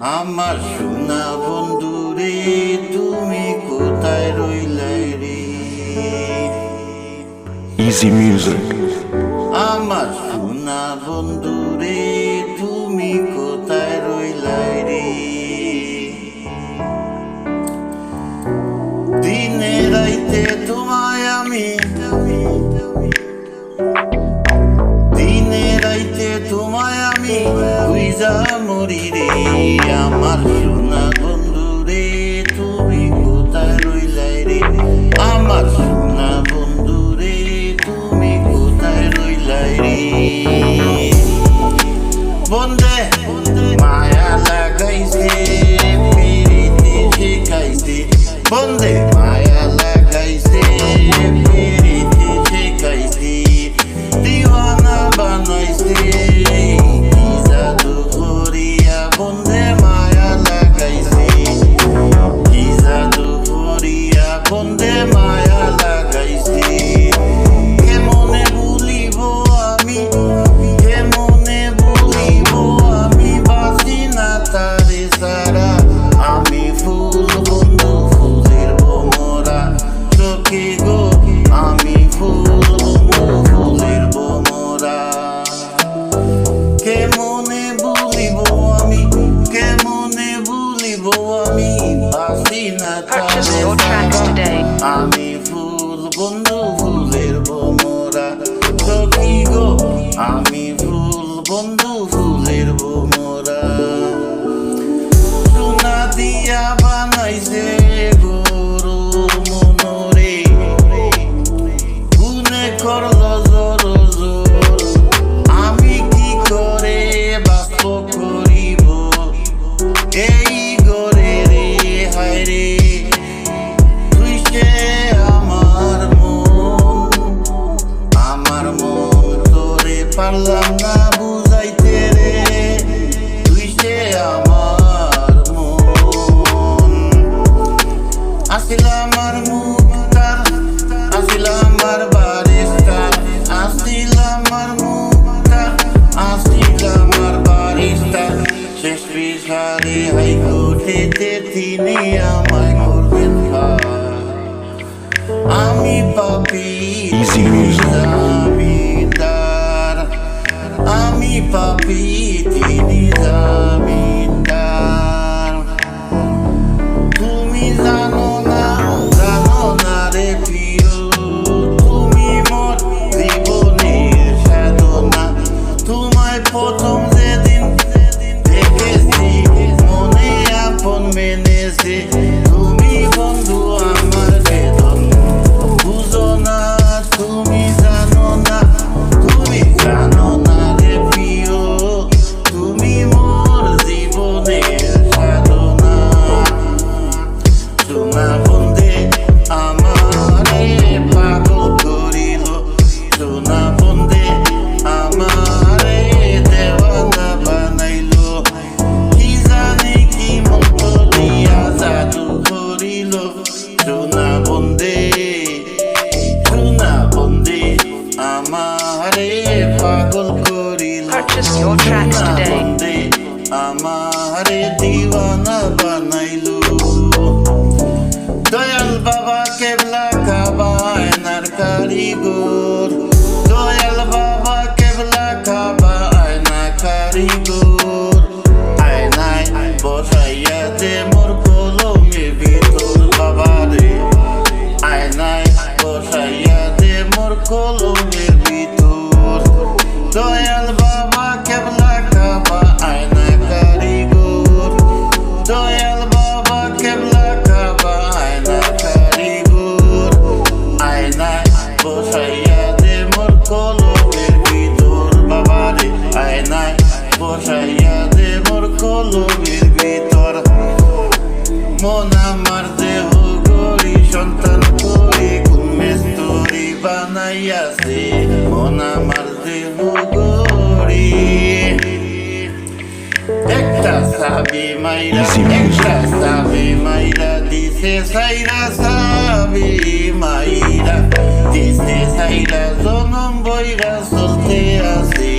আমার সোনা বন্ধু রে, তুমি কোথায় রইলে রে? Easy music. আমার সোনা বন্ধু রে, তুমি কোথায় রইলে রে? দিনে রাইতে তোমায় আমি, দিনে রাইতে তোমায় আমি খুঁজা মরি রে। আমার সোনা বন্ধু রে, তুমি কোথায় রইলে রে? আমার সোনা বন্ধু রে, তুমি কোথায় রইলে রে? বন্দে মায়া লাগাইছে, পিরিতি শিখাইছে। বন্দে মায়া লাগাইছে, পিরিতি শিখাইছে। দিওয়ানা বানাইছে, কি জাদু করিয়া বন্দে মায়া লাগাইছে। কি জাদু করিয়া বন্দে মায়া লাগাইছে। কেমনে ভুলিব আমি, কেমনে ভুলিব আমি, বাসি না তারে সারা। আমি ফুল বন্ধু, ফুলের বোমরা চোখে গো। আমি ফুল বন্ধু, ফুলের বোমরা। কেমনে ভুলিব আমি, কেমনে ভুলিব আমি, বাসি না Purchase তারে your tracks সারা। today. আমি ফুল বন্ধু, ফুলের বোমরা চোখে গো। আমি ফুল বন্ধু, ফুলের বোমরা। সোনা দিয়া বানাইছে গরু মনরে, গুনে করলো জোর জোর। আমি কি করে বাস্প করিব এই গরে রে? হায় রে, তুই সে আমার মন তোরে পারলাম না বুঝাইতে রে। তুই সে আমার মন। আসিল আমার মুক্তার, আসিল আমার বারিস্তার, আসিল আমার মুক্তার, আসিল আমার বারিস্তার। শেষ বিচারে হাইকোর্টেতে তিনি আমায় করবেন ফাঁস। আমি পাপী, Easy music. জামিনদার। আমি পাপী, তিনি জামিনদার। তুমি জানো না রে প্রিয়, তুমি মোর জীবনের সাধনা। তোমায় প্রথম যেদিন দেখেছি, মনে আপন মেনেছি। তুমি বন্ধু আমার বেদন, বুঝো না, তুমি জানো না, তুমি জানো না রে প্রিয়, তুমি মোর জীবনের সাধনা। সোনা বন্দে আমারে পাগল করিল, সোনা বন্দে আমারে দেওয়ানা বানাইল। কি জানি কি মন্ত্র দিয়া জাদু করিল। সোনা বন্দে, সোনা বন্দে আমারে পাগল করিল। Purchase your tracks সোনা today. বন্দে আমারে দিওয়ানা বানাইল। দয়াল বাবা কেবলা কাবা আয়নার কারিগর। দয়াল বাবা কেবলা কাবা আয়না কারিগর। আয়নায় বসাইয়া দে মোর কলমের ভিতর বাবা রে। আয়নায় বসাইয়া দে মোর কলমের ভিতর। দয়াল বাবা কেবলা কাবা আয়না কারিগর। দয়াল বাবা কেবলা কাবা আয়না কারিগর। আয়নায় বসাইয়া দে মোর কলমের ভিতর বাবা রে। আয়নায় বসাইয়া দে মোর কলমের ভিতর। মন আমার দেহ গড়ি সন্তান করি, কোন মেস্তরি বানাইয়াছে। মন আমার দেহ গড়ি, একটা সাবি মাইরা, একটা সাবি মাইরা দিছে সাইরা। সাবি মাইরা দিছে সাইরা, জনম বইরা চলতে আছে।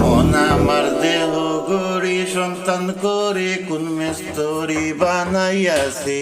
মন আমার দেহ গড়ি সন্তান করে কোন মেস্তরি বানাইয়াছে